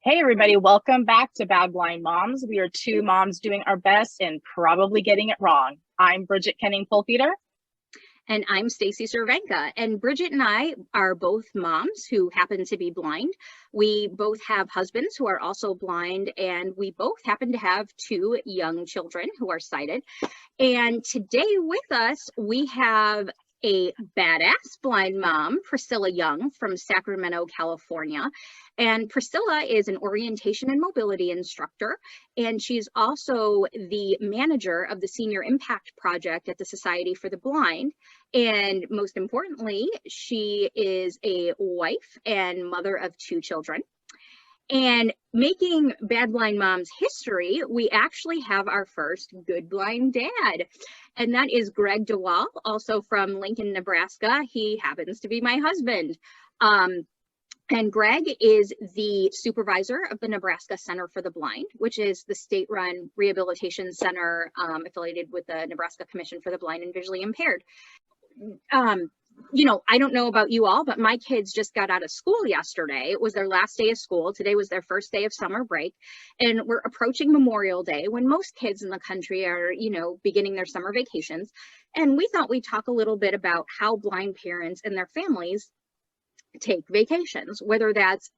Hey everybody, welcome back to Bad Blind Moms. We are two moms doing our best and probably getting it wrong. I'm Bridgit Kenning-Pulfeeder. And I'm Stacy Cervenka. And Bridgit and I are both moms who happen to be blind. We both have husbands who are also blind, and we both happen to have two young children who are sighted. And today with us, we have a badass blind mom, Priscilla Yeung from Sacramento, California. And Priscilla is an orientation and mobility instructor, and she's also the manager of the Senior Impact Project at the Society for the Blind. And most importantly, she is a wife and mother of two children. And making Bad Blind Moms history, we actually have our first good blind dad. And that is Greg DeWall, also from Lincoln, Nebraska. He happens to be my husband. And Greg is the supervisor of the Nebraska Center for the Blind, which is the state-run rehabilitation center affiliated with the Nebraska Commission for the Blind and Visually Impaired. You know, I don't know about you all, but my kids just got out of school yesterday. It was their last day of school. Today was their first day of summer break. And we're approaching Memorial Day when most kids in the country are, you know, beginning their summer vacations. And we thought we'd talk a little bit about how blind parents and their families take vacations, whether that's,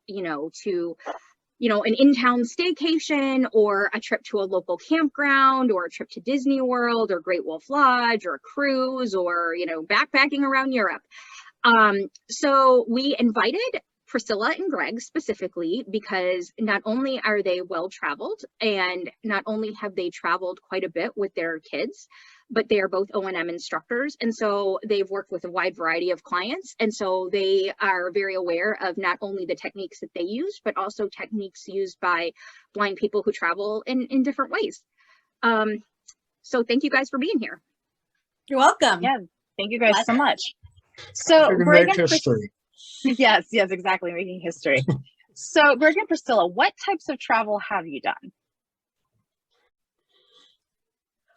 an in-town staycation or a trip to a local campground or a trip to Disney World or Great Wolf Lodge or a cruise or, backpacking around Europe. So we invited Priscilla and Greg specifically because not only are they well-traveled and not only have they traveled quite a bit with their kids, but they are both O&M instructors. And so they've worked with a wide variety of clients. And so they are very aware of not only the techniques that they use, but also techniques used by blind people who travel in different ways. So thank you guys for being here. You're welcome. Yeah, thank you guys so much. So Greg and history. Yes, exactly, making history. So Greg and Priscilla, what types of travel have you done?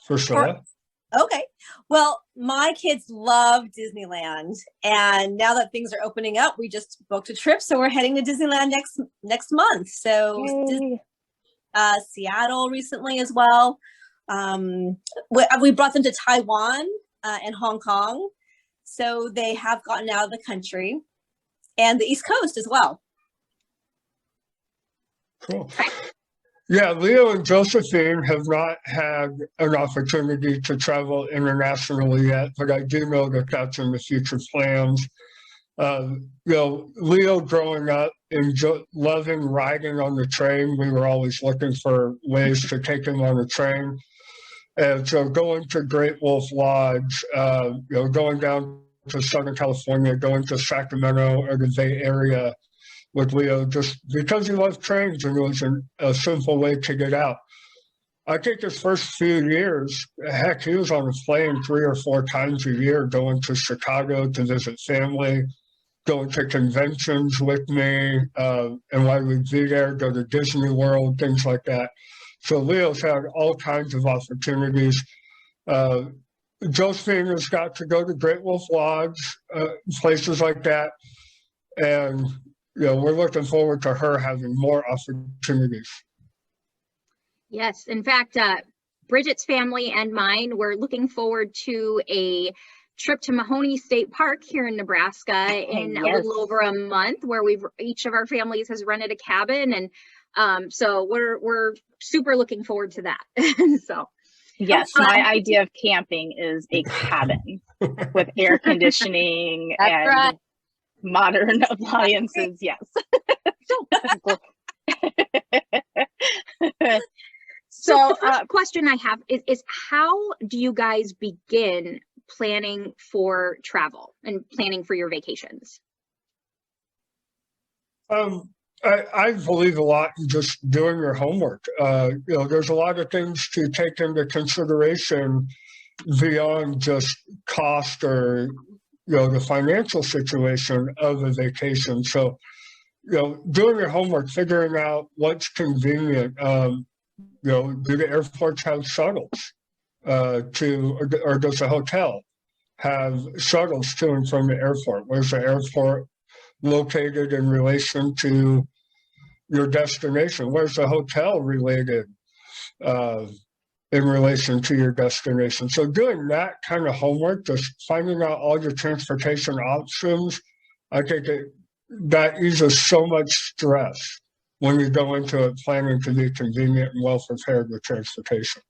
For sure. Okay. Well, my kids love Disneyland, and now that things are opening up, we just booked a trip, so we're heading to Disneyland next month. So Seattle recently as well. We brought them to Taiwan and Hong Kong, so they have gotten out of the country, and the East Coast as well. Cool. Yeah, Leo and Josephine have not had an opportunity to travel internationally yet, but I do know that that's in the future plans. Leo growing up and loving riding on the train, we were always looking for ways to take him on the train. And so going to Great Wolf Lodge, going down to Southern California, going to Sacramento or the Bay Area with Leo, just because he loved trains and it was a simple way to get out. I think his first few years, heck, he was on a plane 3 or 4 times a year, going to Chicago to visit family, going to conventions with me, and while we'd be there, go to Disney World, things like that. So Leo's had all kinds of opportunities. Josephine has got to go to Great Wolf Lodge, places like that. And we're looking forward to her having more opportunities. Yes, in fact, Bridget's family and mine, we're looking forward to a trip to Mahoney State Park here in Nebraska in a little over a month, where each of our families has rented a cabin, and so we're super looking forward to that. So yes, my idea of camping is a cabin with air conditioning and right. Modern appliances, yes. So question I have is how do you guys begin planning for travel and planning for your vacations? I believe a lot in just doing your homework. There's a lot of things to take into consideration beyond just cost or the financial situation of a vacation. So, doing your homework, figuring out what's convenient. Do the airports have shuttles or does the hotel have shuttles to and from the airport? Where's the airport located in relation to, your destination? Where's the hotel related in relation to your destination? So doing that kind of homework, just finding out all your transportation options, I think that eases so much stress when you go into it planning to be convenient and well prepared with transportation.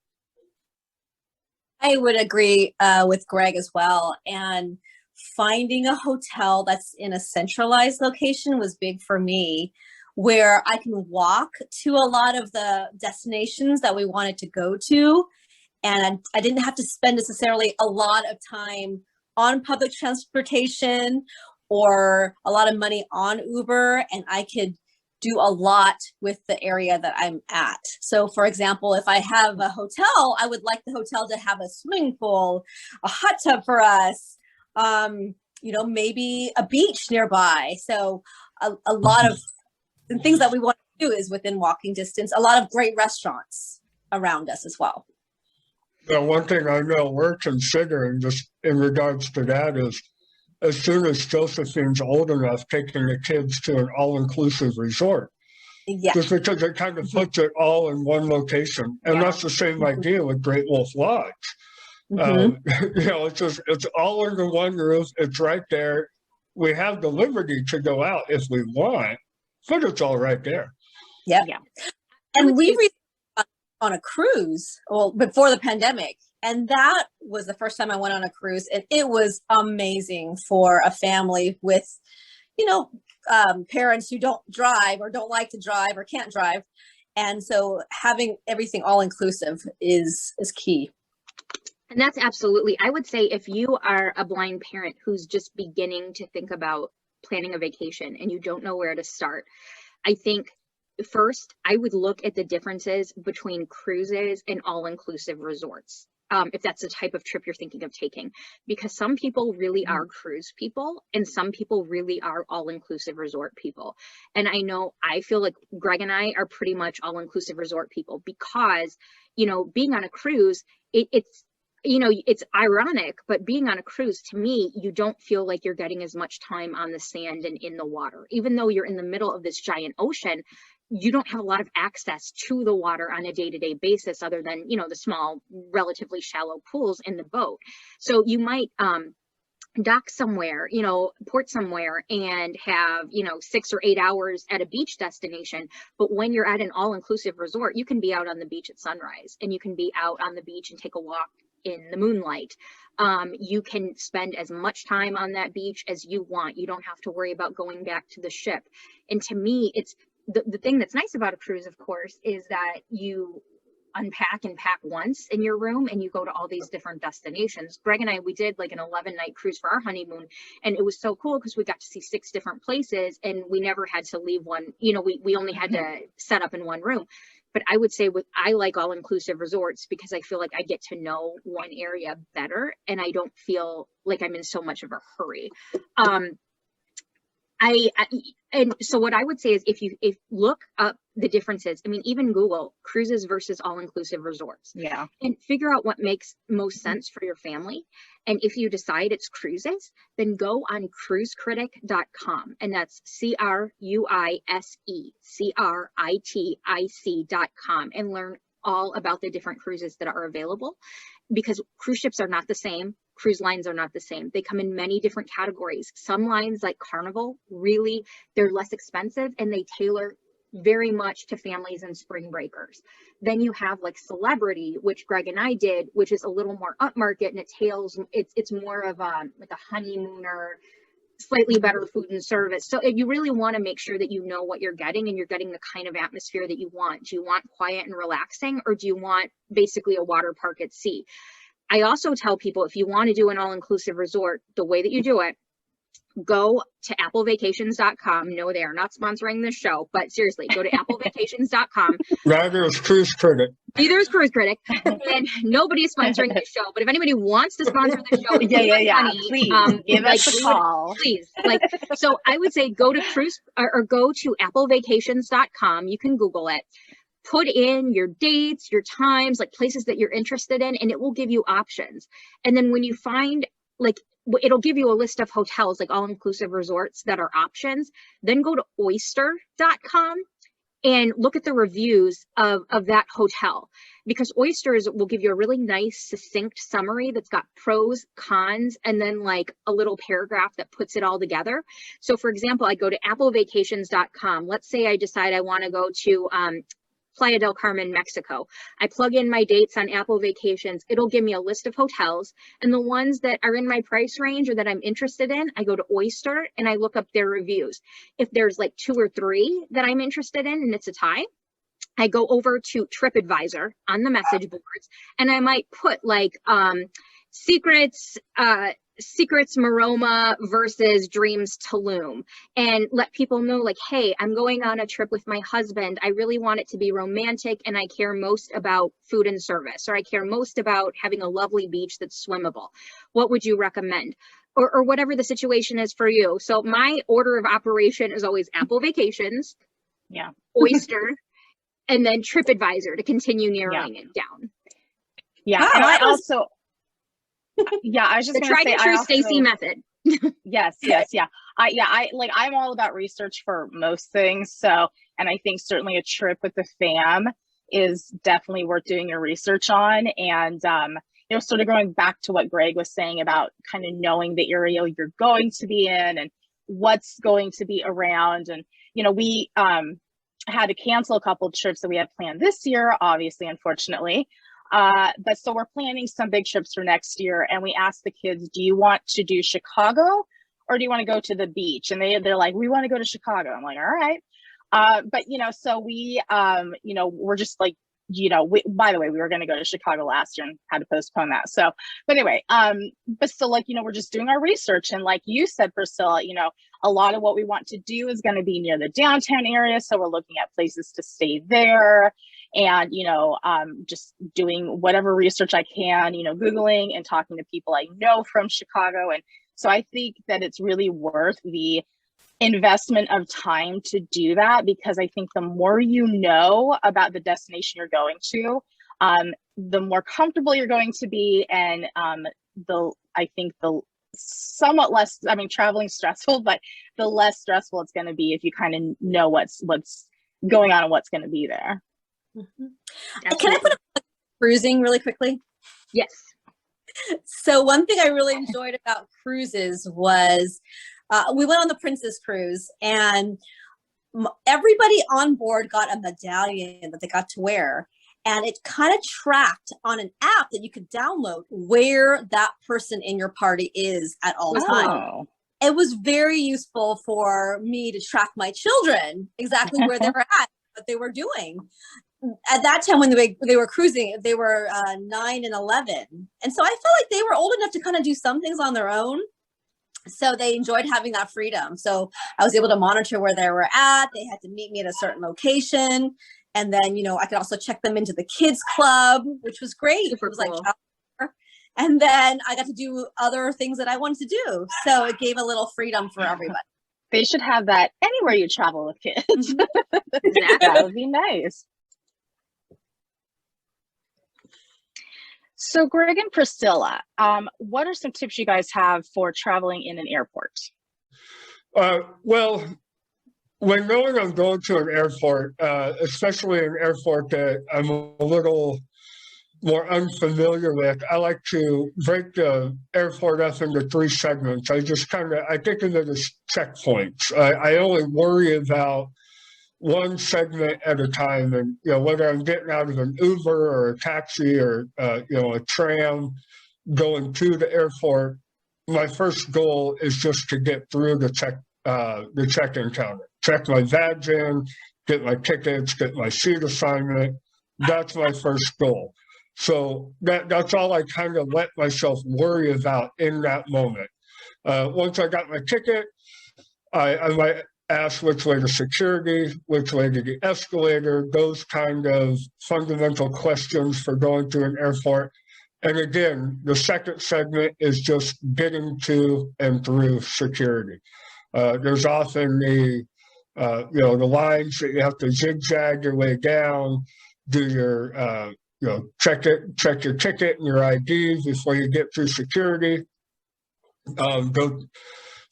I would agree with Greg as well. And finding a hotel that's in a centralized location was big for me, where I can walk to a lot of the destinations that we wanted to go to. And I didn't have to spend necessarily a lot of time on public transportation or a lot of money on Uber, and I could do a lot with the area that I'm at. So for example, if I have a hotel, I would like the hotel to have a swimming pool, a hot tub for us, maybe a beach nearby. So a lot of the things that we want to do is within walking distance, a lot of great restaurants around us as well. Now, one thing I know we're considering just in regards to that is, as soon as Josephine's old enough, taking the kids to an all-inclusive resort. Yeah. Just because it kind of puts it all in one location. And that's the same idea with Great Wolf Lodge. It's all under one roof. It's right there. We have the liberty to go out if we want, but it's all right there. Yeah. And we were on a cruise, before the pandemic. And that was the first time I went on a cruise, and it was amazing for a family with, parents who don't drive or don't like to drive or can't drive. And so having everything all inclusive is key. And that's absolutely, I would say if you are a blind parent who's just beginning to think about planning a vacation and you don't know where to start, I think first I would look at the differences between cruises and all-inclusive resorts. If that's the type of trip you're thinking of taking, because some people really are cruise people and some people really are all-inclusive resort people. And I feel like Greg and I are pretty much all-inclusive resort people because, being on a cruise, it's ironic, but being on a cruise, to me, you don't feel like you're getting as much time on the sand and in the water. Even though you're in the middle of this giant ocean, you don't have a lot of access to the water on a day-to-day basis other than, the small, relatively shallow pools in the boat. So you might dock somewhere, port somewhere and have, 6 or 8 hours at a beach destination. But when you're at an all-inclusive resort, you can be out on the beach at sunrise and you can be out on the beach and take a walk in the moonlight. You can spend as much time on that beach as you want. You don't have to worry about going back to the ship. And to me, it's the thing that's nice about a cruise, of course, is that you unpack and pack once in your room and you go to all these different destinations. Greg and I, we did like an 11-night cruise for our honeymoon, and it was so cool because we got to see 6 different places and we never had to leave one, we only had to set up in one room. But I would say I like all-inclusive resorts because I feel like I get to know one area better and I don't feel like I'm in so much of a hurry. And so what I would say is if look up the differences, even Google cruises versus all-inclusive resorts. Yeah. And figure out what makes most sense for your family. And if you decide it's cruises, then go on cruisecritic.com. And that's CRUISECRITIC.com and learn all about the different cruises that are available, because cruise ships are not the same. Cruise lines are not the same. They come in many different categories. Some lines like Carnival, really, they're less expensive and they tailor very much to families and spring breakers. Then you have like Celebrity, which Greg and I did, which is a little more upmarket and it's more of like a honeymooner, slightly better food and service. So you really want to make sure that you know what you're getting and you're getting the kind of atmosphere that you want. Do you want quiet and relaxing, or do you want basically a water park at sea? I also tell people, if you want to do an all-inclusive resort, the way that you do it, go to applevacations.com. No, they are not sponsoring this show, but seriously, go to applevacations.com. Neither is Cruise Critic. Neither is Cruise Critic. And nobody is sponsoring this show. But if anybody wants to sponsor the show, please give us a call. Please. So I would say go to go to applevacations.com. You can Google it. Put in your dates, your times, like places that you're interested in, and it will give you options. And then when you find, it'll give you a list of hotels, like all-inclusive resorts that are options. Then go to oyster.com and look at the reviews of that hotel, because Oysters will give you a really nice, succinct summary that's got pros, cons, and then like a little paragraph that puts it all together. So for example, I go to applevacations.com. Let's say I decide I want to go to Playa del Carmen, Mexico. I plug in my dates on Apple Vacations. It'll give me a list of hotels, and the ones that are in my price range or that I'm interested in, I go to Oyster and I look up their reviews. If there's like 2 or 3 that I'm interested in and it's a tie, I go over to TripAdvisor on the message boards, and I might put like Secrets Maroma versus Dreams Tulum, and let people know like, hey, I'm going on a trip with my husband. I really want it to be romantic, and I care most about food and service, or I care most about having a lovely beach that's swimmable. What would you recommend? Or whatever the situation is for you. So my order of operation is always Apple Vacations, Oyster, and then TripAdvisor to continue narrowing it down. Yeah, and I also... I was just the tried and true Stacy method. Yes. I'm all about research for most things. So, and I think certainly a trip with the fam is definitely worth doing your research on. And, sort of going back to what Greg was saying about kind of knowing the area you're going to be in and what's going to be around. And, we had to cancel a couple of trips that we had planned this year, obviously, unfortunately. But so we're planning some big trips for next year, and we asked the kids, do you want to do Chicago or do you want to go to the beach? And they're like, we want to go to Chicago. I'm like, all right. But so we, we're just like, by the way, we were going to go to Chicago last year and had to postpone that. So, but anyway, but still, like, we're just doing our research. And like you said, Priscilla, a lot of what we want to do is going to be near the downtown area. So we're looking at places to stay there. And, just doing whatever research I can, Googling and talking to people I know from Chicago. And so I think that it's really worth the investment of time to do that, because I think the more you know about the destination you're going to, the more comfortable you're going to be. And the somewhat less, traveling's stressful, but the less stressful it's going to be if you kind of know what's going on and what's going to be there. Mm-hmm. Can I put a cruising really quickly? Yes. So one thing I really enjoyed about cruises was we went on the Princess Cruise, and everybody on board got a medallion that they got to wear. And it kind of tracked on an app that you could download where that person in your party is at all times. It was very useful for me to track my children exactly where they were at, what they were doing. At that time when they were cruising, they were 9 and 11. And so I felt like they were old enough to kind of do some things on their own. So they enjoyed having that freedom. So I was able to monitor where they were at. They had to meet me at a certain location. And then, I could also check them into the kids club, which was great. Super it was cool. Like, and then I got to do other things that I wanted to do. So it gave a little freedom for everybody. They should have that anywhere you travel with kids. Exactly. That would be nice. So Greg and Priscilla, what are some tips you guys have for traveling in an airport? Well, when knowing I'm going to an airport, especially an airport that I'm a little more unfamiliar with, I like to break the airport up into 3 segments. I think of it as checkpoints. I only worry about one segment at a time, and whether I'm getting out of an Uber or a taxi or a tram going to the airport, my first goal is just to get through the check-in counter, check my bags in, get my tickets, get my seat assignment. That's my first goal. So that's all I kind of let myself worry about in that moment. Once I got my ticket, I might ask which way to security, which way to the escalator, those kind of fundamental questions for going to an airport. And again, the second segment is just getting to and through security. There's often the lines that you have to zigzag your way down, do your, check your ticket and your ID before you get through security. Go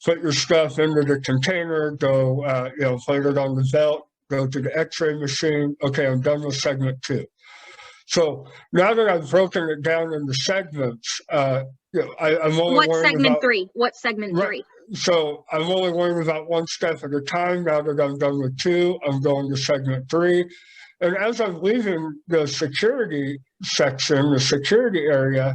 put your stuff into the container, go, put it on the belt, go to the x-ray machine. Okay, I'm done with segment 2. So now that I've broken it down into segments, I'm only What worrying segment about, 3? What segment 3? So I'm only worrying about one step at a time. Now that I'm done with 2, I'm going to segment 3. And as I'm leaving the security section, the security area,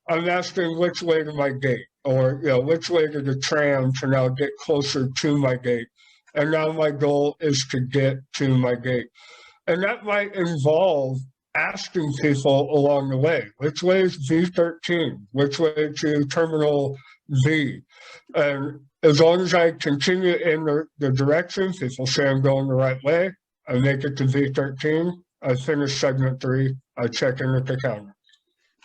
I'm asking which way to my gate, or which way to the tram to now get closer to my gate. And now my goal is to get to my gate. And that might involve asking people along the way, which way is V13, which way to terminal V. And as long as I continue in the direction, people say I'm going the right way, I make it to V13, I finish segment 3, I check in at the counter.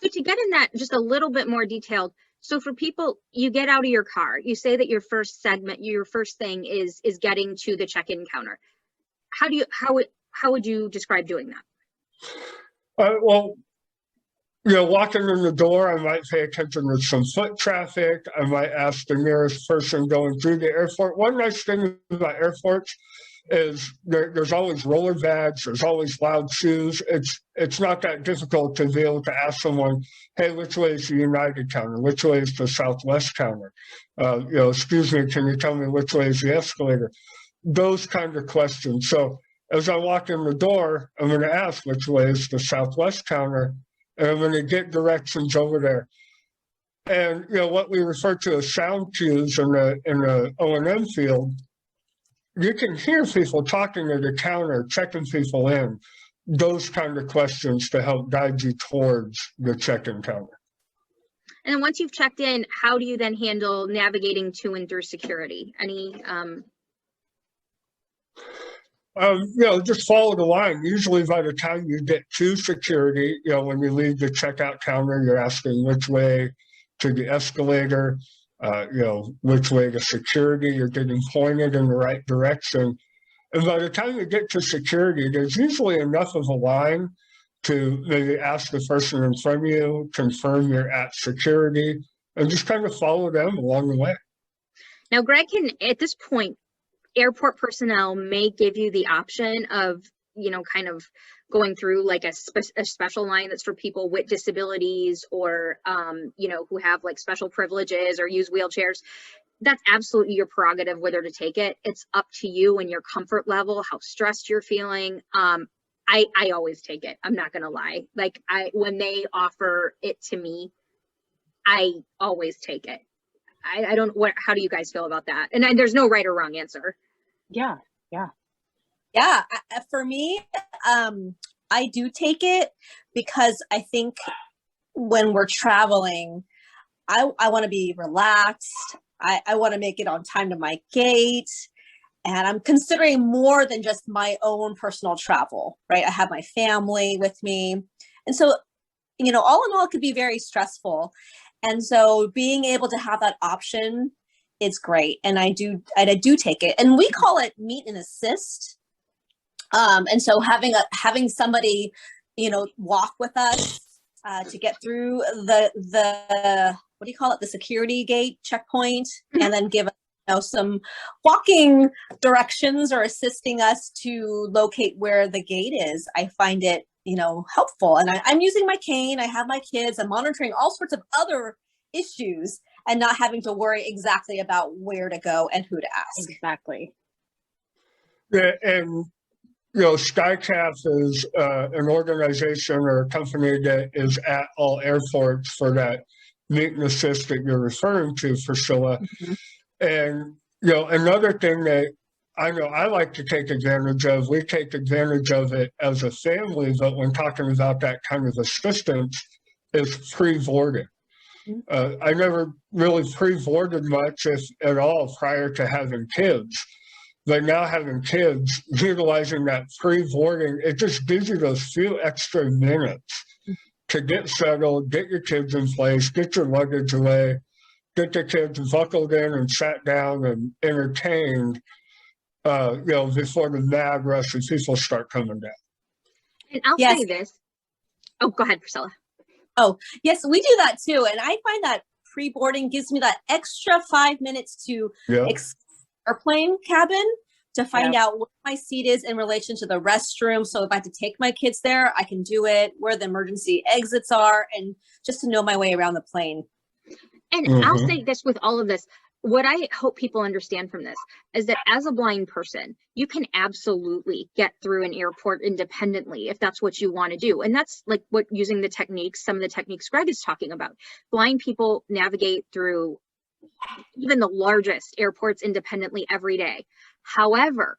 So to get in that just a little bit more detailed, so for people, you get out of your car, you say that your first segment, your first thing is getting to the check-in counter. How would you describe doing that? Well, walking in the door, I might pay attention to some foot traffic. I might ask the nearest person going through the airport. One nice thing about airports is there's always roller bags, there's always loud shoes. It's not that difficult to be able to ask someone, hey, which way is the United counter? Which way is the Southwest counter? Excuse me, can you tell me which way is the escalator? Those kind of questions. So as I walk in the door, I'm going to ask which way is the Southwest counter, and I'm going to get directions over there. And what we refer to as sound cues in the O&M field, you can hear people talking at the counter, checking people in, those kind of questions to help guide you towards the check-in counter. And then once you've checked in, how do you then handle navigating to and through security? Just follow the line. Usually by the time you get to security, when you leave the checkout counter, you're asking which way to the escalator, which way to security, you're getting pointed in the right direction. And by the time you get to security, there's usually enough of a line to maybe ask the person in front of you, confirm you're at security, and just kind of follow them along the way. Now, Greg, at this point, airport personnel may give you the option of, kind of going through like a special line that's for people with disabilities or, who have like special privileges or use wheelchairs. That's absolutely your prerogative whether to take it. It's up to you and your comfort level, how stressed you're feeling. I always take it. I'm not going to lie. Like when they offer it to me, I always take it. I don't, how do you guys feel about that? And there's no right or wrong answer. Yeah. For me, I do take it because I think when we're traveling, I want to be relaxed. I want to make it on time to my gate. And I'm considering more than just my own personal travel, right? I have my family with me. And so, all in all, it could be very stressful. And so being able to have that option is great. And I do take it. And we call it meet and assist. And so having somebody, walk with us to get through the what do you call it? The security gate checkpoint, and then give us some walking directions or assisting us to locate where the gate is. I find it, helpful. And I'm using my cane. I have my kids. I'm monitoring all sorts of other issues and not having to worry exactly about where to go and who to ask. Exactly. Yeah, and SkyCap is an organization or a company that is at all airports for that meet and assist that you're referring to, Priscilla. Mm-hmm. And another thing that I know I like to take advantage of, we take advantage of it as a family, but when talking about that kind of assistance, is pre-boarding. Mm-hmm. I never really pre-boarded much, if at all, prior to having kids. But now having kids, utilizing that pre-boarding, it just gives you those few extra minutes to get settled, get your kids in place, get your luggage away, get the kids buckled in and sat down and entertained, before the mad rush of people start coming down. And I'll say this. Oh, go ahead, Priscilla. Oh, yes, we do that too. And I find that pre-boarding gives me that extra 5 minutes to explore the airplane cabin to find out where my seat is in relation to the restroom. So if I have to take my kids there, I can do it, where the emergency exits are, and just to know my way around the plane. And I'll say this with all of this, what I hope people understand from this is that as a blind person, you can absolutely get through an airport independently if that's what you want to do. And that's like what using the techniques, some of the techniques Greg is talking about. Blind people navigate through even the largest airports independently every day. However,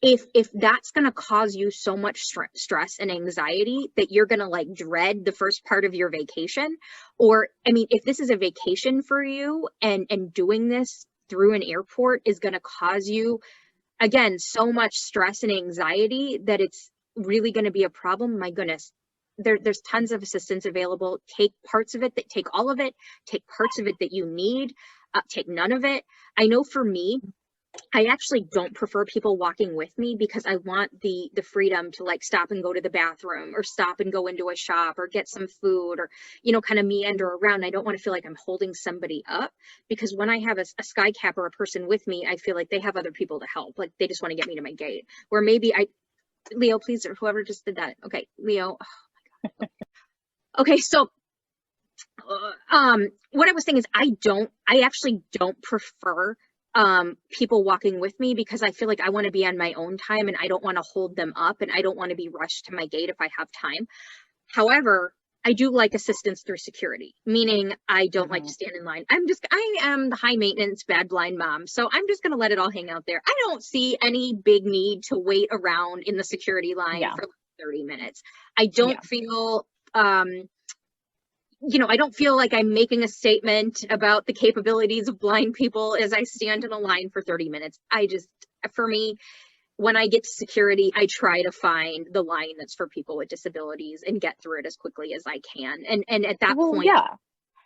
if that's going to cause you so much stress and anxiety that you're going to like dread the first part of your vacation, or I mean, if this is a vacation for you and doing this through an airport is going to cause you, again, so much stress and anxiety that it's really going to be a problem, my goodness, there's tons of assistance available. Take parts of it, take all of it, take parts of it that you need, take none of it. I know for me, I actually don't prefer people walking with me because I want the freedom to like stop and go to the bathroom or stop and go into a shop or get some food or, you know, kind of meander around. I don't want to feel like I'm holding somebody up, because when I have a sky cap or a person with me, I feel like they have other people to help. Like they just want to get me to my gate, where maybe Leo, please, or whoever just did that. Okay, Leo. Oh my God. Okay, so what I was saying is I actually don't prefer people walking with me, because I feel like I want to be on my own time and I don't want to hold them up and I don't want to be rushed to my gate if I have time. However, I do like assistance through security, meaning I don't like to stand in line. I am the high maintenance bad blind mom. So I'm just going to let it all hang out there. I don't see any big need to wait around in the security line for like 30 minutes. I don't feel, you know, I don't feel like I'm making a statement about the capabilities of blind people as I stand in a line for 30 minutes. For me, when I get to security, I try to find the line that's for people with disabilities and get through it as quickly as I can. And at that point,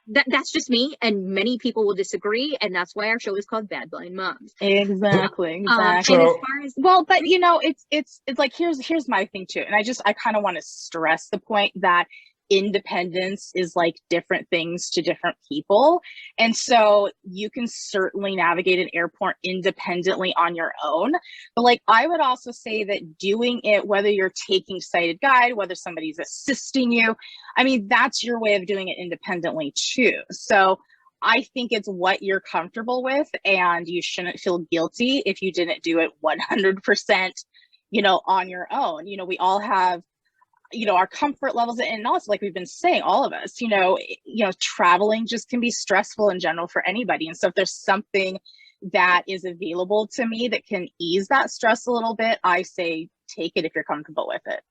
that's just me, and many people will disagree, and that's why our show is called Bad Blind Moms. Exactly. And as far as but you know, it's like here's my thing too, and I kind of want to stress the point that independence is like different things to different people. And so you can certainly navigate an airport independently on your own. But like, I would also say that doing it, whether you're taking sighted guide, whether somebody's assisting you, I mean, that's your way of doing it independently too. So I think it's what you're comfortable with, and you shouldn't feel guilty if you didn't do it 100%, you know, on your own. You know, we all have, you know, our comfort levels, and also, like we've been saying, all of us, you know, traveling just can be stressful in general for anybody. And so if there's something that is available to me that can ease that stress a little bit, I say take it if you're comfortable with it.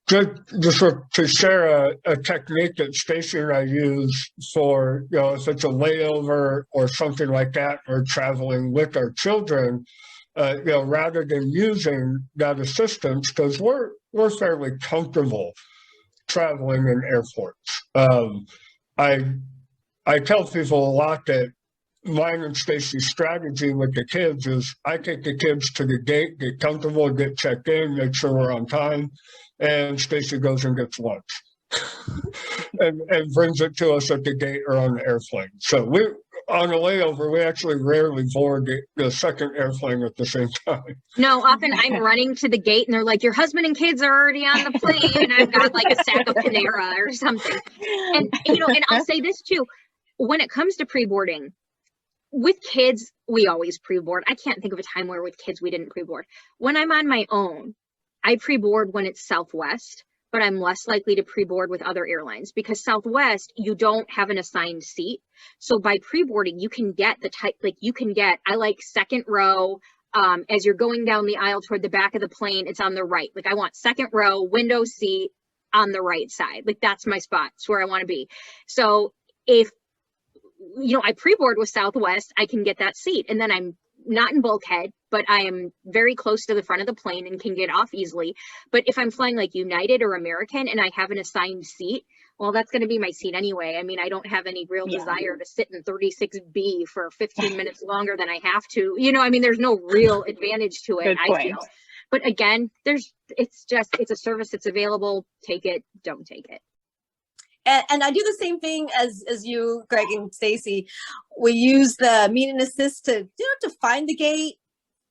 Just to share a technique that Stacy and I use for, you know, if it's a layover or something like that, or traveling with our children, you know, rather than using that assistance, because we're fairly comfortable traveling in airports. I tell people a lot that mine and Stacy's strategy with the kids is I take the kids to the gate, get comfortable, get checked in, make sure we're on time, and Stacy goes and gets lunch and brings it to us at the gate or on the airplane. So on a layover, we actually rarely board the second airplane at the same time. No, often I'm running to the gate and they're like, your husband and kids are already on the plane, and I've got like a sack of Panera or something. And, you know, and I'll say this too, when it comes to pre-boarding, with kids, we always pre-board. I can't think of a time where with kids we didn't pre-board. When I'm on my own, I pre-board when it's Southwest, but I'm less likely to pre-board with other airlines, because Southwest, you don't have an assigned seat. So by pre-boarding, you can get the type, like you can get, I like second row, as you're going down the aisle toward the back of the plane, it's on the right. Like I want second row, window seat on the right side. Like that's my spot. It's where I want to be. So if, you know, I pre-board with Southwest, I can get that seat, and then I'm not in bulkhead, but I am very close to the front of the plane and can get off easily. But if I'm flying like United or American and I have an assigned seat, well, that's going to be my seat anyway. I mean, I don't have any real desire to sit in 36B for 15 minutes longer than I have to. You know, I mean, there's no real advantage to it, I feel. But again, it's a service that's available. Take it, don't take it. And I do the same thing as you, Greg and Stacy. We use the meet and assist to to find the gate,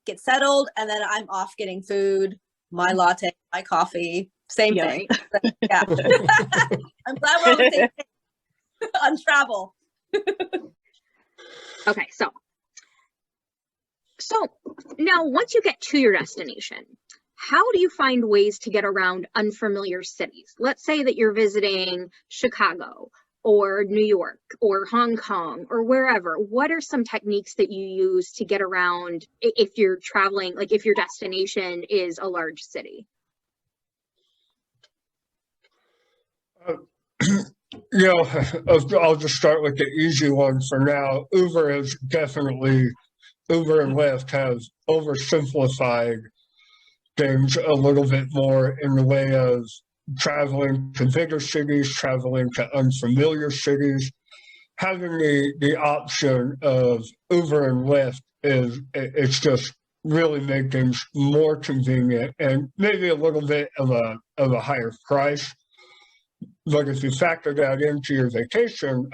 get settled, and then I'm off getting food, my latte, my coffee, same thing. Right. Yeah. I'm glad we're on the same page on travel. Okay, so now once you get to your destination, how do you find ways to get around unfamiliar cities? Let's say that you're visiting Chicago or New York or Hong Kong or wherever. What are some techniques that you use to get around if you're traveling, like if your destination is a large city? I'll just start with the easy one for now. Uber and Lyft have oversimplified things a little bit more in the way of traveling to bigger cities, traveling to unfamiliar cities. Having the option of Uber and Lyft it's just really made things more convenient and maybe a little bit of a higher price. But if you factor that into your vacation,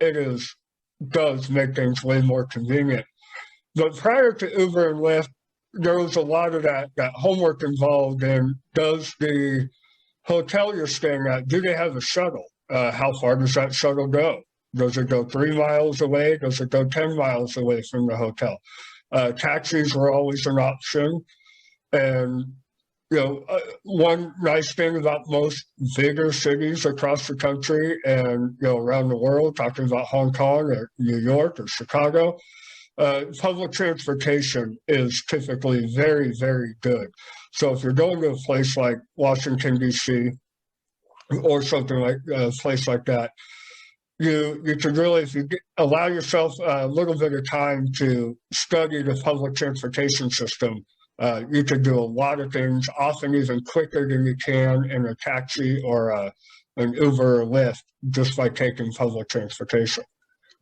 it does make things way more convenient. But prior to Uber and Lyft, there was a lot of that homework involved in, does the hotel you're staying at, do they have a shuttle? How far does that shuttle go? Does it go 3 miles away? Does it go 10 miles away from the hotel? Taxis were always an option. And one nice thing about most bigger cities across the country and around the world, talking about Hong Kong or New York or Chicago, public transportation is typically very, very good. So if you're going to a place like Washington, D.C., or something like a place like that, you can really, if you allow yourself a little bit of time to study the public transportation system, you can do a lot of things, often even quicker than you can in a taxi or an Uber or Lyft, just by taking public transportation.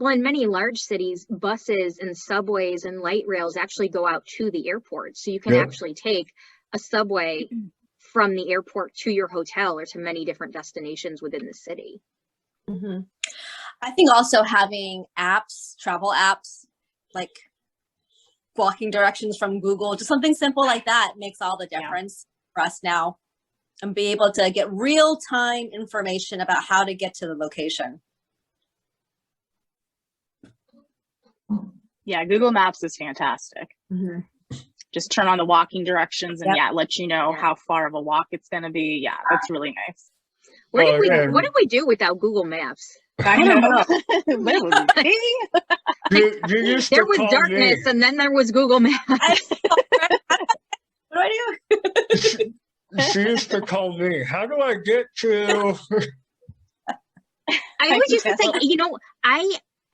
Well, in many large cities, buses and subways and light rails actually go out to the airport. So you can actually take a subway from the airport to your hotel or to many different destinations within the city. Mm-hmm. I think also having apps, travel apps, like walking directions from Google, just something simple like that makes all the difference for us now, and be able to get real-time information about how to get to the location. Yeah, Google Maps is fantastic. Mm-hmm. Just turn on the walking directions and let you know how far of a walk it's going to be. Yeah, that's really nice. What did we do without Google Maps? I don't know. What was it? There was darkness, and then there was Google Maps. What do I do? She used to call me. How do I get to? I always used to say,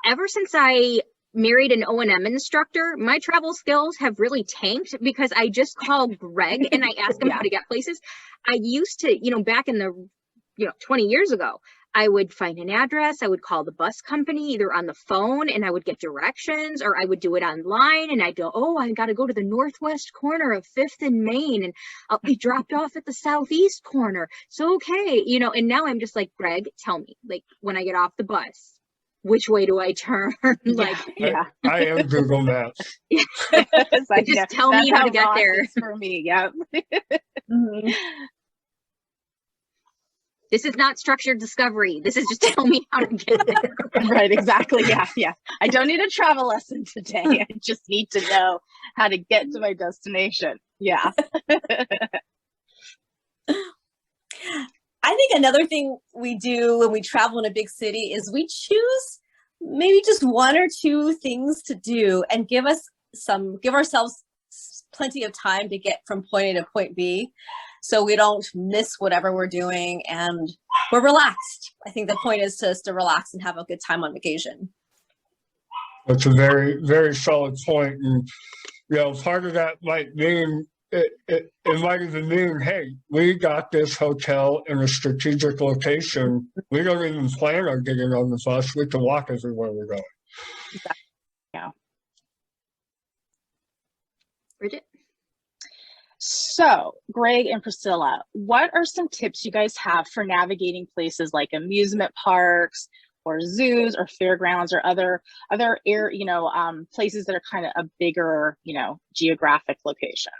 ever since I married an O&M instructor, my travel skills have really tanked because I just call Greg and I ask him how to get places. I used to, back in the 20 years ago, I would find an address, I would call the bus company either on the phone and I would get directions, or I would do it online and I'd go, I got to go to the northwest corner of 5th and Main and I'll be dropped off at the southeast corner. So, okay, and now I'm just like, Greg, tell me, like when I get off the bus, which way do I turn? I am Google Maps. Just tell me how to get there. For me, yeah. Mm-hmm. This is not structured discovery. This is just tell me how to get there. Right, exactly. Yeah. I don't need a travel lesson today. I just need to know how to get to my destination. Yeah. I think another thing we do when we travel in a big city is we choose maybe just 1 or 2 things to do and give ourselves plenty of time to get from point A to point B, so we don't miss whatever we're doing and we're relaxed. I think the point is to relax and have a good time on vacation. That's a very, very solid point. And, part of that might mean, it might even mean, hey, we got this hotel in a strategic location. We don't even plan on getting on the bus. We can walk everywhere we're going. Exactly. Yeah. Bridgit? So, Greg and Priscilla, what are some tips you guys have for navigating places like amusement parks or zoos or fairgrounds or other places that are kind of a bigger, geographic location?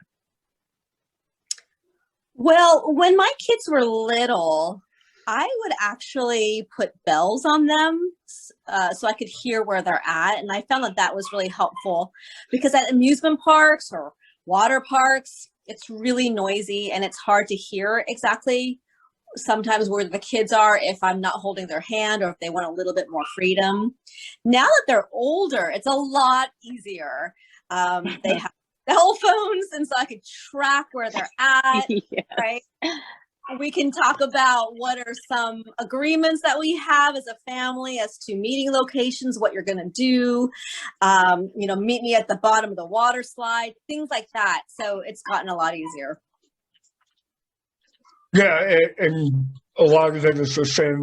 Well, when my kids were little, I would actually put bells on them so I could hear where they're at. And I found that that was really helpful because at amusement parks or water parks, it's really noisy and it's hard to hear exactly sometimes where the kids are if I'm not holding their hand or if they want a little bit more freedom. Now that they're older, it's a lot easier. They have cell phones, and so I could track where they're at, yes. Right? We can talk about what are some agreements that we have as a family as to meeting locations, what you're going to do, meet me at the bottom of the water slide, things like that. So it's gotten a lot easier. Yeah, and a lot of it is the same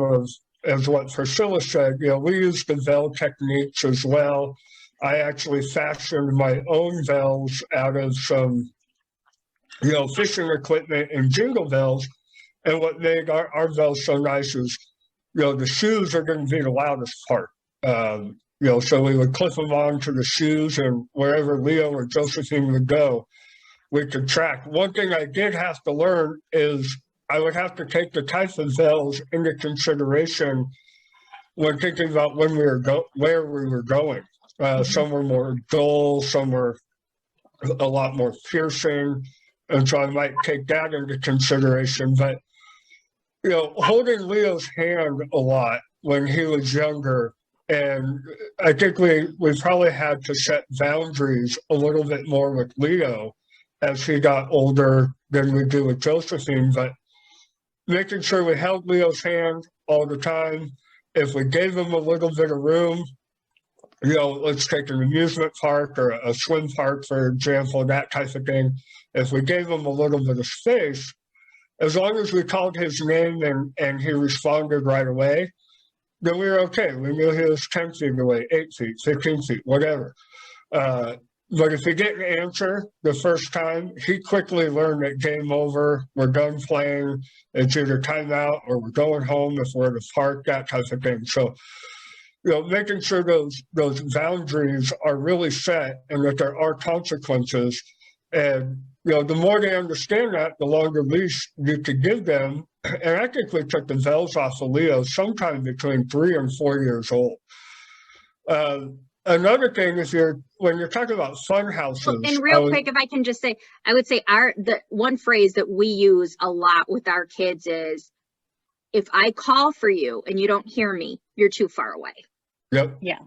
as what Priscilla said. We use the Bell techniques as well. I actually fashioned my own bells out of some, fishing equipment and jingle bells. And what made our bells so nice is, the shoes are going to be the loudest part. So we would clip them onto the shoes, and wherever Leo or Josephine would go, we could track. One thing I did have to learn is I would have to take the type of bells into consideration when thinking about where we were going. Some were more dull, some were a lot more piercing, and so I might take that into consideration. But holding Leo's hand a lot when he was younger, and I think we probably had to set boundaries a little bit more with Leo as he got older than we do with Josephine, but making sure we held Leo's hand all the time. If we gave him a little bit of room, let's take an amusement park or a swim park, for example, that type of thing. If we gave him a little bit of space, as long as we called his name and he responded right away, then we were okay. We knew he was 10 feet away, 8 feet, 15 feet, whatever. But if he didn't answer the first time, he quickly learned that game over, we're done playing, it's either timeout or we're going home if we're at a park, that type of thing. So, making sure those boundaries are really set and that there are consequences. And, the more they understand that, the longer leash you could give them. And I think we took the bells off of Leo sometime between 3 and 4 years old. Another thing is when you're talking about fun houses. And real quick, if I can just say, I would say the one phrase that we use a lot with our kids is, if I call for you and you don't hear me, you're too far away. Yep. Yeah.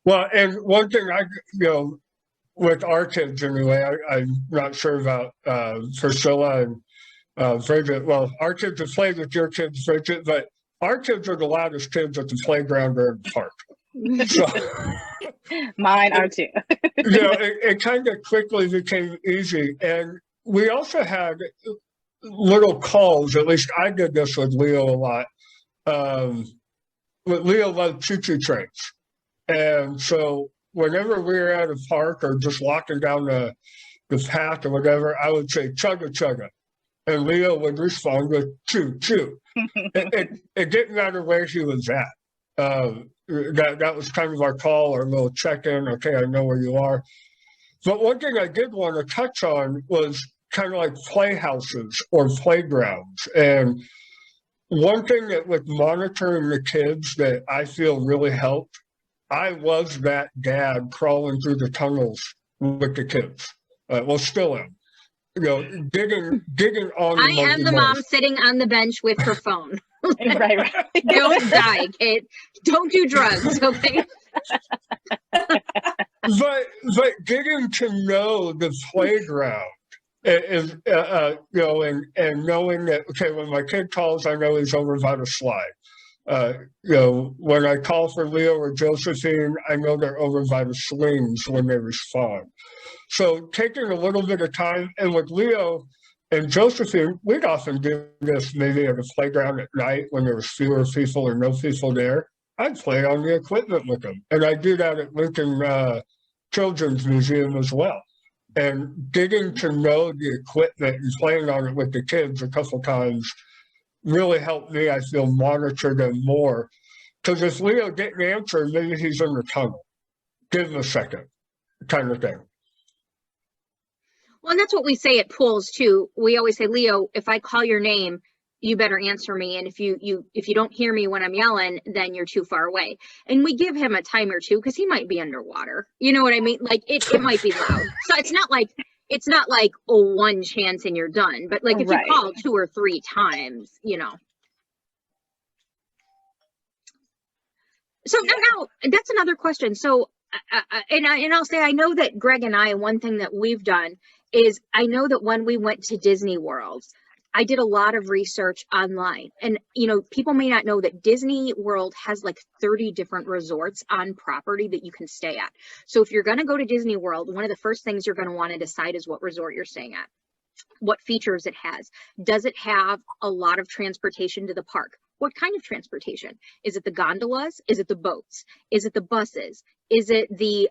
Well, and one thing with our kids anyway, I'm not sure about Priscilla and Bridgit. Well, our kids have played with your kids, Bridgit, but our kids are the loudest kids at the playground or in the park. So, mine are too. It kind of quickly became easy. And we also had little calls, at least I did this with Leo a lot. Leo loved choo-choo trains. And so whenever we were at a park or just walking down the path or whatever, I would say, chugga, chugga. And Leo would respond with choo, choo. It didn't matter where he was at. That was kind of our call, our little check-in. Okay, I know where you are. But one thing I did want to touch on was kind of like playhouses or playgrounds. And one thing that with monitoring the kids that I feel really helped, I was that dad crawling through the tunnels with the kids. Still am. Digging on the I am the mom sitting on the bench with her phone. Right. Don't die, kid. Don't do drugs, okay? But getting to know the playground is, and knowing that, okay, when my kid calls, I know he's over by the slide. When I call for Leo or Josephine, I know they're over by the swings when they respond. So taking a little bit of time, and with Leo and Josephine, we'd often do this maybe at a playground at night when there was fewer people or no people there. I'd play on the equipment with them. And I do that at Lincoln Children's Museum as well. And getting to know the equipment and playing on it with the kids a couple times really helped me, I feel, monitor them more. Because if Leo didn't answer, maybe he's in the tunnel. Give him a second, kind of thing. Well, and that's what we say at pools too. We always say, Leo, if I call your name, you better answer me. And if you don't hear me when I'm yelling, then you're too far away. And we give him a time or two because he might be underwater. You know what I mean? Like it might be loud. So it's not like oh, one chance and you're done. But like if you call 2 or 3 times, you know. So now that's another question. So and I'll say, I know that Greg and I, one thing that we've done is I know that when we went to Disney World, I did a lot of research online. And, you know, people may not know that Disney World has like 30 different resorts on property that you can stay at. So if you're going to go to Disney World, one of the first things you're going to want to decide is what resort you're staying at, what features it has. Does it have a lot of transportation to the park? What kind of transportation? Is it the gondolas? Is it the boats? Is it the buses? Is it the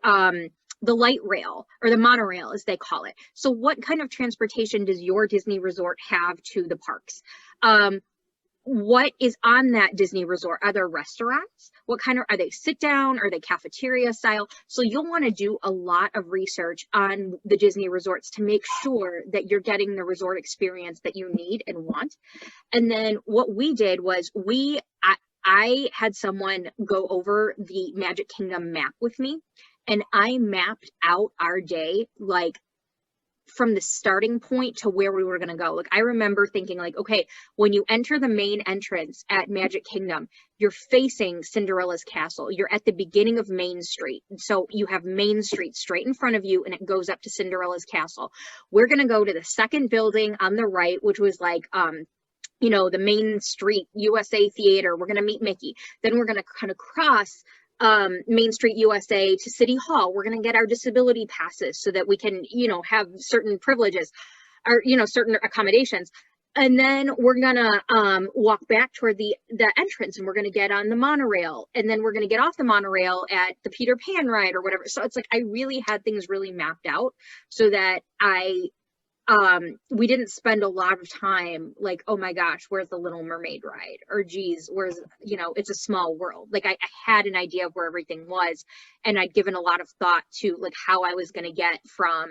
light rail or the monorail, as they call it? So what kind of transportation does your Disney resort have to the parks? What is on that Disney resort? Are there restaurants? What kind of, are they sit down? Are they cafeteria style? So you'll want to do a lot of research on the Disney resorts to make sure that you're getting the resort experience that you need and want. And then what we did was I had someone go over the Magic Kingdom map with me, and I mapped out our day, like from the starting point to where we were going to go. Like I remember thinking like, okay, when you enter the main entrance at Magic Kingdom, you're facing Cinderella's castle. You're at the beginning of Main Street. So you have Main Street straight in front of you and it goes up to Cinderella's castle. We're going to go to the second building on the right, which was like, you know, the Main Street USA Theater. We're going to meet Mickey. Then we're going to kind of cross Main Street USA to City Hall. We're going to get our disability passes so that we can, you know, have certain privileges or, you know, certain accommodations. And then we're going to walk back toward the entrance, and we're going to get on the monorail. And then we're going to get off the monorail at the Peter Pan ride or whatever. So it's like I really had things really mapped out so that we didn't spend a lot of time like, oh my gosh, where's the Little Mermaid ride? Or geez, where's, you know, It's a Small World. Like I had an idea of where everything was, and I'd given a lot of thought to like how I was going to get from,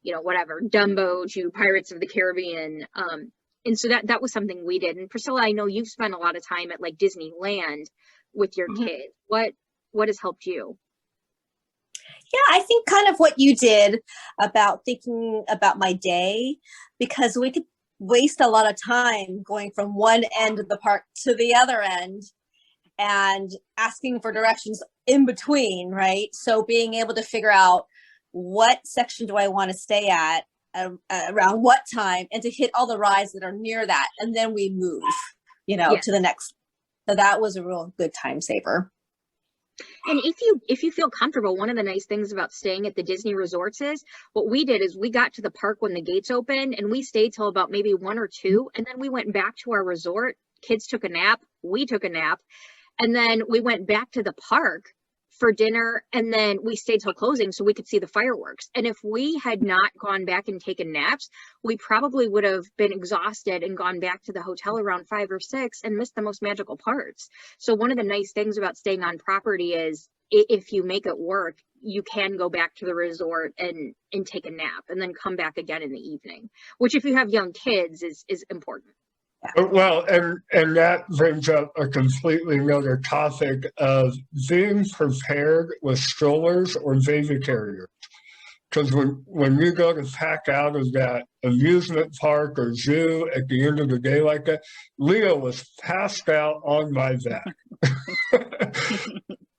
you know, whatever, Dumbo to Pirates of the Caribbean. And so that was something we did. And Priscilla, I know you've spent a lot of time at like Disneyland with your kids. What has helped you? Yeah, I think kind of what you did about thinking about my day, because we could waste a lot of time going from one end of the park to the other end and asking for directions in between, right? So being able to figure out what section do I want to stay at around what time, and to hit all the rides that are near that. And then we move, you know, to the next. So that was a real good time saver. And if you feel comfortable, one of the nice things about staying at the Disney resorts is what we did is we got to the park when the gates opened, and we stayed till about maybe 1 or 2. And then we went back to our resort. Kids took a nap. We took a nap. And then we went back to the park for dinner. And then we stayed till closing so we could see the fireworks. And if we had not gone back and taken naps, we probably would have been exhausted and gone back to the hotel around 5 or 6 and missed the most magical parts. So one of the nice things about staying on property is if you make it work, you can go back to the resort and take a nap and then come back again in the evening, which if you have young kids is important. Well, and that brings up a completely another topic of being prepared with strollers or baby carriers. Because when you go to pack out of that amusement park or zoo at the end of the day like that, Leo was passed out on my back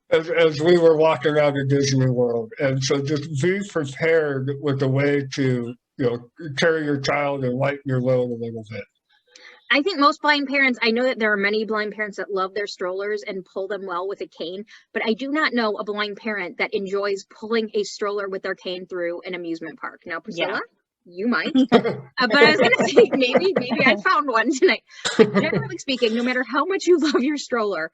as we were walking out of Disney World. And so just be prepared with a way to, you know, carry your child and lighten your load a little bit. I think most blind parents, I know that there are many blind parents that love their strollers and pull them well with a cane, but I do not know a blind parent that enjoys pulling a stroller with their cane through an amusement park. Now, Priscilla, you might, but I was going to say maybe I found one tonight. Generally speaking, no matter how much you love your stroller,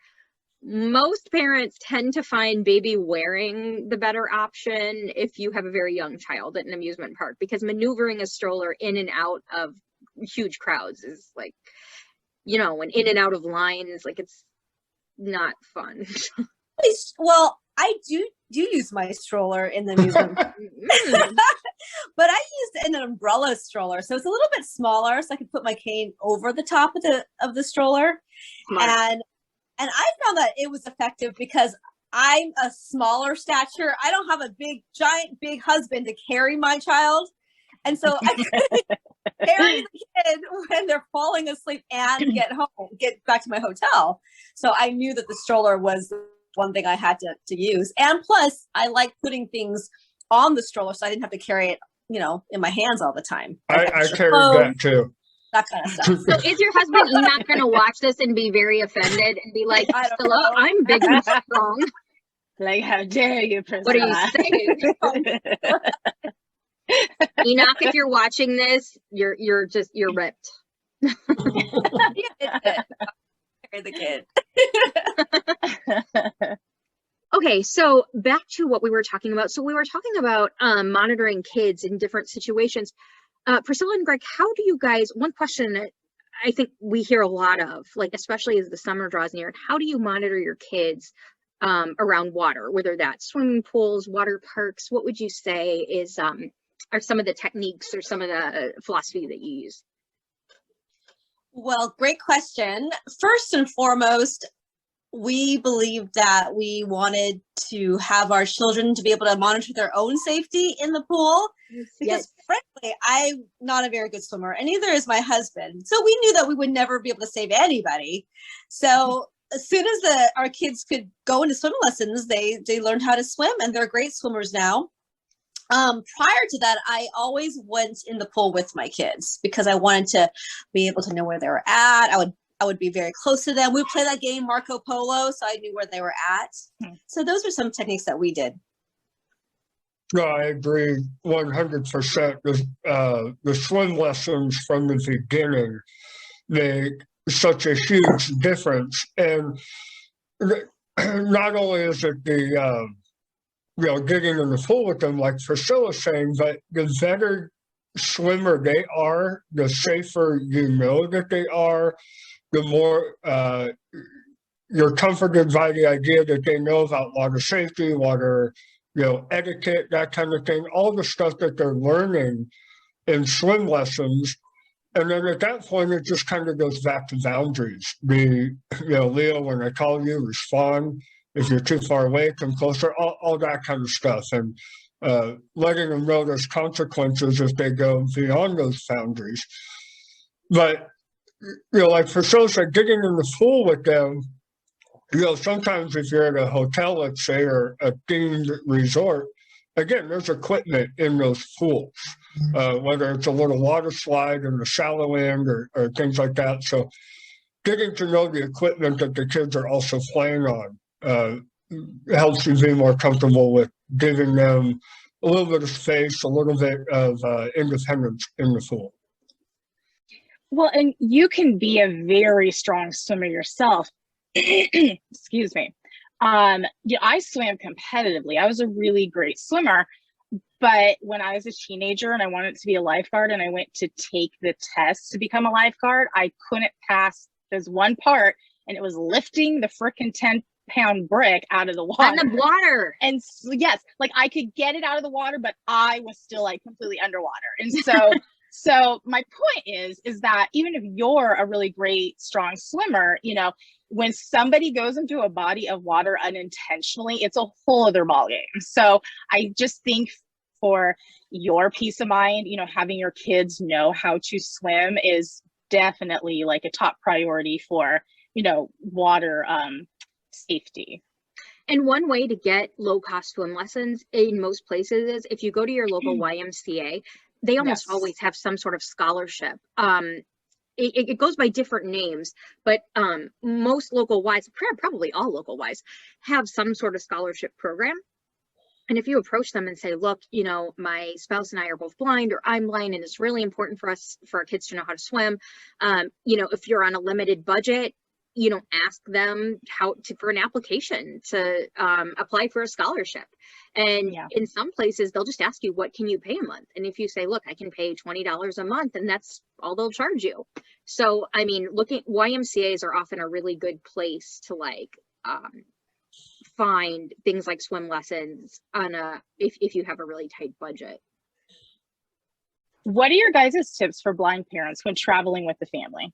most parents tend to find baby wearing the better option if you have a very young child at an amusement park, because maneuvering a stroller in and out of huge crowds is like, you know, and in and out of lines, like it's not fun. Well, I do use my stroller in the amusement park. But I used an umbrella stroller, so it's a little bit smaller, so I could put my cane over the top of the stroller. Smart. And I found that it was effective because I'm a smaller stature. I don't have a big husband to carry my child. And so I could carry the kid when they're falling asleep and get back to my hotel. So I knew that the stroller was one thing I had to use. And plus, I like putting things on the stroller so I didn't have to carry it, you know, in my hands all the time. I carried that too. That kind of stuff. So is your husband not going to watch this and be very offended and be like, "Hello, I'm big and strong"? Like, how dare you, Priscilla? What are you saying? Enoch, if you're watching this, you're ripped. Carry the kid. Okay, so back to what we were talking about. So we were talking about monitoring kids in different situations. Priscilla and Greg, how do you guys, one question that I think we hear a lot of, like, especially as the summer draws near, how do you monitor your kids around water, whether that's swimming pools, water parks? What would you say is are some of the techniques or some of the philosophy that you use? Well, great question. First and foremost, we believed that we wanted to have our children to be able to monitor their own safety in the pool, because frankly, I'm not a very good swimmer, and neither is my husband. So we knew that we would never be able to save anybody. So as soon as our kids could go into swim lessons, they learned how to swim, and they're great swimmers now. Prior to that, I always went in the pool with my kids because I wanted to be able to know where they were at. I would be very close to them. We would play that game Marco Polo, so I knew where they were at. So those are some techniques that we did. No, I agree 100%. The swim lessons from the beginning make such a huge difference. And not only is it the getting in the pool with them, like Priscilla's saying, but the better swimmer they are, the safer you know that they are, the more you're comforted by the idea that they know about water safety, water, etiquette, that kind of thing, all the stuff that they're learning in swim lessons. And then at that point, it just kind of goes back to boundaries. Leo, when I call you, respond. If you're too far away, come closer, all that kind of stuff. And letting them know there's consequences if they go beyond those boundaries. But, like Priscilla said, getting in the pool with them, sometimes if you're at a hotel, let's say, or a themed resort, again, there's equipment in those pools, whether it's a little water slide in the shallow end or things like that. So getting to know the equipment that the kids are also playing on helps you be more comfortable with giving them a little bit of space, a little bit of independence in the pool. Well, and you can be a very strong swimmer yourself. Excuse me. I swam competitively. I was a really great swimmer, but when I was a teenager and I wanted to be a lifeguard and I went to take the test to become a lifeguard, I couldn't pass this one part, and it was lifting the frickin' 10-pound brick out of the water. On the water. And yes, like I could get it out of the water, but I was still like completely underwater. And so so my point is that even if you're a really great, strong swimmer, when somebody goes into a body of water unintentionally, it's a whole other ballgame. So I just think for your peace of mind, having your kids know how to swim is definitely like a top priority for, water safety. And one way to get low-cost swim lessons in most places is if you go to your local YMCA, they almost always have some sort of scholarship. It goes by different names, but most local Ys, probably all local Ys, have some sort of scholarship program. And if you approach them and say, look, my spouse and I are both blind, or I'm blind, and it's really important for our kids to know how to swim. If you're on a limited budget, ask them for an application to apply for a scholarship. And in some places, they'll just ask you, what can you pay a month? And if you say, look, I can pay $20 a month, and that's all they'll charge you. So, I mean, YMCAs are often a really good place to find things like swim lessons if you have a really tight budget. What are your guys' tips for blind parents when traveling with the family?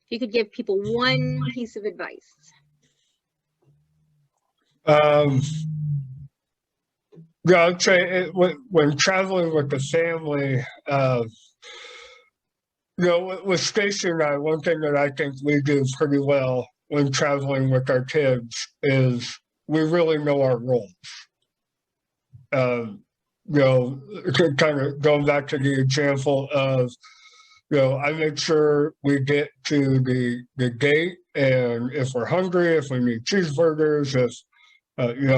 If you could give people one piece of advice. Yeah, I'd say when traveling with the family, with Stacy and I, one thing that I think we do pretty well when traveling with our kids is we really know our roles. Kind of going back to the example of, I make sure we get to the gate, and if we're hungry, if we need cheeseburgers, if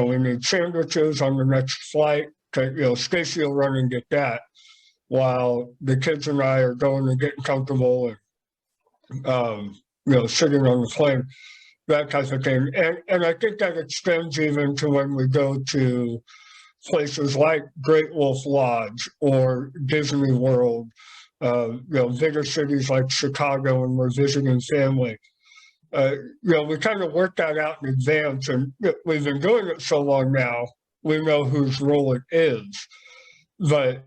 we need sandwiches on the next flight, Stacy will run and get that, while the kids and I are going and getting comfortable and sitting on the plane, that type of thing. And I think that extends even to when we go to places like Great Wolf Lodge or Disney World, bigger cities like Chicago, and we're visiting family. We kind of work that out in advance, and we've been doing it so long now, we know whose role it is. But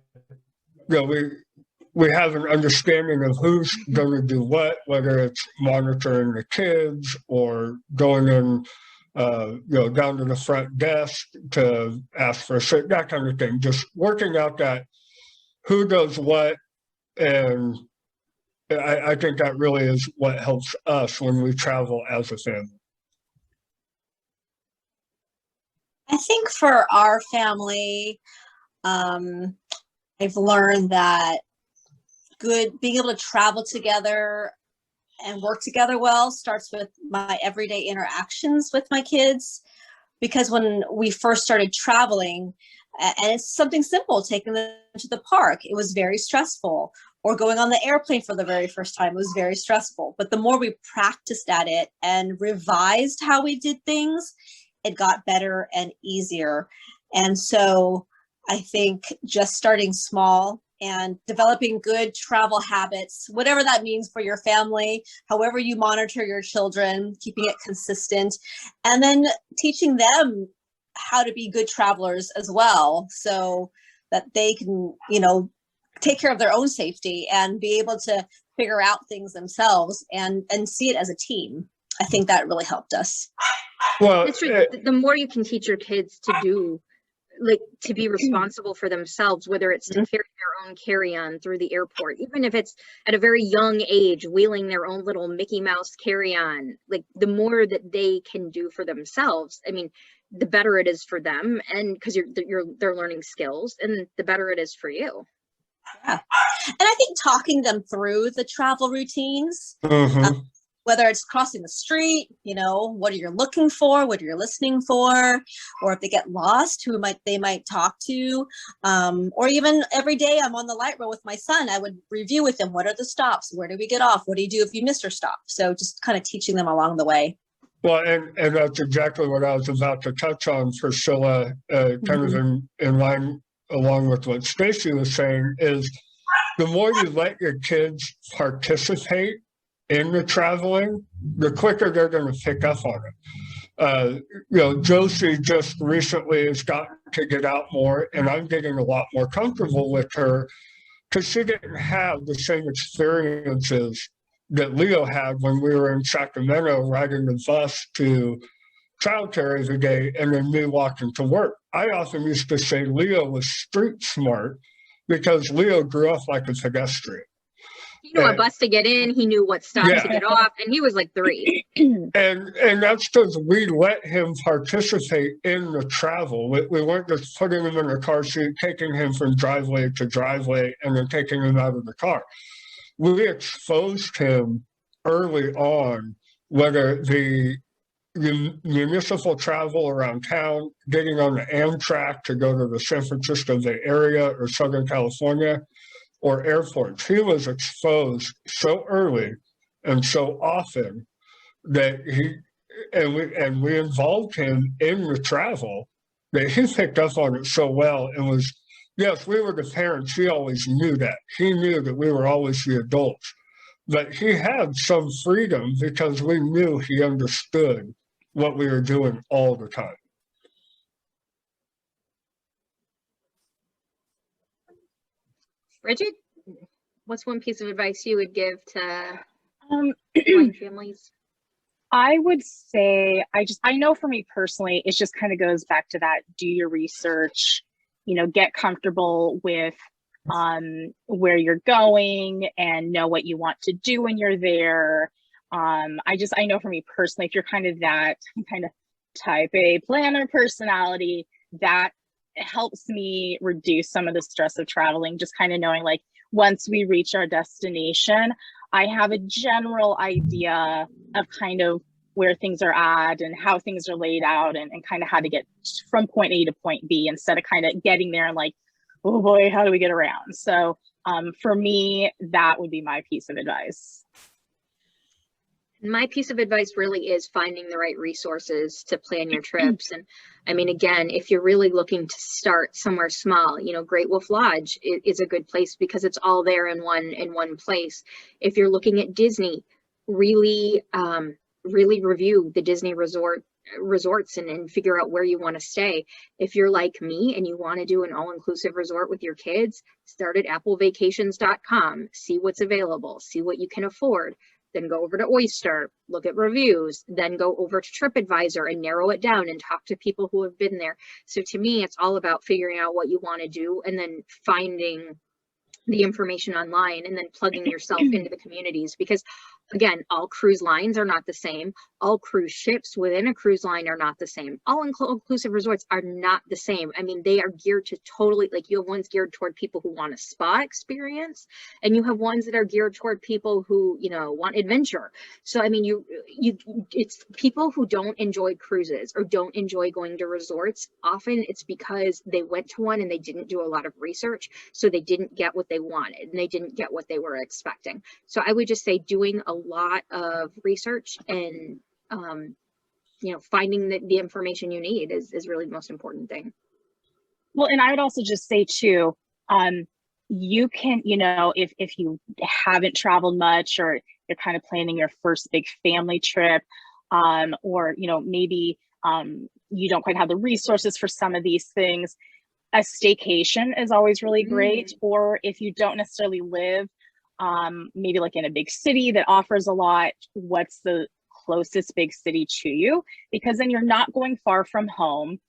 we have an understanding of who's going to do what, whether it's monitoring the kids or going in, down to the front desk to ask for a seat, that kind of thing. Just working out that who does what, and I think that really is what helps us when we travel as a family. I think for our family, I've learned that being able to travel together and work together well starts with my everyday interactions with my kids. Because when we first started traveling, and it's something simple, taking them to the park, it was very stressful. Or going on the airplane for the very first time was very stressful. But the more we practiced at it and revised how we did things, it got better and easier. And so I think just starting small and developing good travel habits, whatever that means for your family, however you monitor your children, keeping it consistent, and then teaching them how to be good travelers as well, so that they can, take care of their own safety and be able to figure out things themselves and see it as a team. I think that really helped us. Well, it's true. The more you can teach your kids to do, to be responsible for themselves, whether it's to carry their own carry-on through the airport, even if it's at a very young age, wheeling their own little Mickey Mouse carry-on, the more that they can do for themselves, I mean, the better it is for them, and because they're learning skills, and the better it is for you. Yeah. And I think talking them through the travel routines, whether it's crossing the street, what are you looking for? What are you listening for? Or if they get lost, they might talk to, or even every day I'm on the light rail with my son, I would review with him, what are the stops? Where do we get off? What do you do if you missed your stop? So just kind of teaching them along the way. Well, and that's exactly what I was about to touch on, Priscilla, kind of in line along with what Stacy was saying, is the more you let your kids participate in the traveling, the quicker they're going to pick up on it. Josie just recently has gotten to get out more, and I'm getting a lot more comfortable with her because she didn't have the same experiences that Leo had when we were in Sacramento riding the bus to childcare every day and then me walking to work. I often used to say Leo was street smart because Leo grew up like a pedestrian. He knew what bus to get in, he knew what stop to get off, and he was like 3. And that's because we let him participate in the travel. We weren't just putting him in a car seat, taking him from driveway to driveway, and then taking him out of the car. We exposed him early on, whether the municipal travel around town, getting on the Amtrak to go to the San Francisco Bay Area or Southern California, or airports. He was exposed so early and so often that we involved him in the travel, that he picked up on it so well and was, yes, we were the parents. He always knew that. He knew that we were always the adults. But he had some freedom because we knew he understood what we were doing all the time. Bridgit, what's one piece of advice you would give to blind families? I would say, I know for me personally, it just kind of goes back to that, do your research, get comfortable with where you're going and know what you want to do when you're there. I know for me personally, if you're kind of that kind of type A planner personality, that helps me reduce some of the stress of traveling, just kind of knowing like once we reach our destination, I have a general idea of kind of where things are at and how things are laid out and kind of how to get from point A to point B instead of kind of getting there and like, oh boy, how do we get around? So for me, that would be my piece of advice. My piece of advice really is finding the right resources to plan your trips. And I mean, again, if you're really looking to start somewhere small, Great Wolf Lodge is a good place because it's all there in one place. If you're looking at Disney, really review the Disney resorts and figure out where you want to stay. If you're like me and you want to do an all-inclusive resort with your kids, start at applevacations.com, see what's available, see what you can afford. Then go over to Oyster, look at reviews, then go over to TripAdvisor and narrow it down and talk to people who have been there. So to me, it's all about figuring out what you want to do and then finding the information online and then plugging yourself into the communities, because again, all cruise lines are not the same. All cruise ships within a cruise line are not the same. All inclusive resorts are not the same. I mean, they are geared to totally, like you have ones geared toward people who want a spa experience and you have ones that are geared toward people who, want adventure. So, I mean, it's people who don't enjoy cruises or don't enjoy going to resorts. Often it's because they went to one and they didn't do a lot of research. So they didn't get what they wanted and they didn't get what they were expecting. So I would just say doing a lot of research and finding the information you need is really the most important thing. Well, and I would also just say too, you can, if you haven't traveled much or you're kind of planning your first big family trip, or maybe you don't quite have the resources for some of these things, a staycation is always really great. Or if you don't necessarily live maybe like in a big city that offers a lot, what's the closest big city to you? Because then you're not going far from home.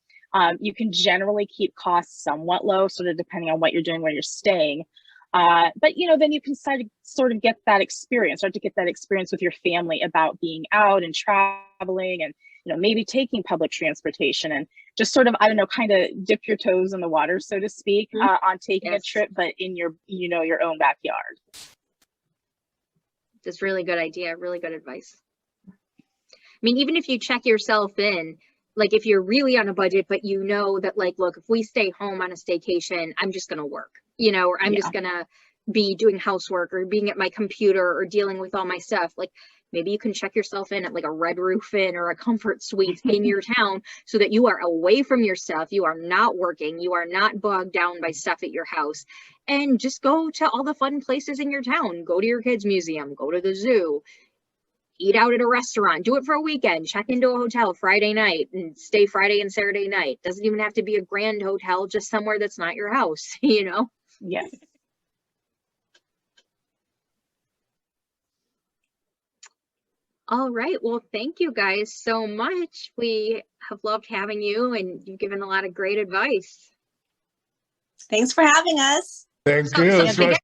You can generally keep costs somewhat low, sort of depending on what you're doing, where you're staying. But then you can sort of get that experience, start to get that experience with your family about being out and traveling and maybe taking public transportation and just sort of, kind of dip your toes in the water, so to speak, on taking a trip, but in your, your own backyard. That's really good idea. Really good advice. I mean, even if you check yourself in, like if you're really on a budget, but that like, look, if we stay home on a staycation, I'm just going to work, or I'm just going to be doing housework or being at my computer or dealing with all my stuff. Like maybe you can check yourself in at like a Red Roof Inn or a Comfort Suites in your town so that you are away from your stuff. You are not working. You are not bogged down by stuff at your house. And just go to all the fun places in your town. Go to your kids' museum. Go to the zoo. Eat out at a restaurant. Do it for a weekend. Check into a hotel Friday night and stay Friday and Saturday night. Doesn't even have to be a grand hotel, just somewhere that's not your house, Yes. All right. Well, thank you guys so much. We have loved having you and you've given a lot of great advice. Thanks for having us. Thank you.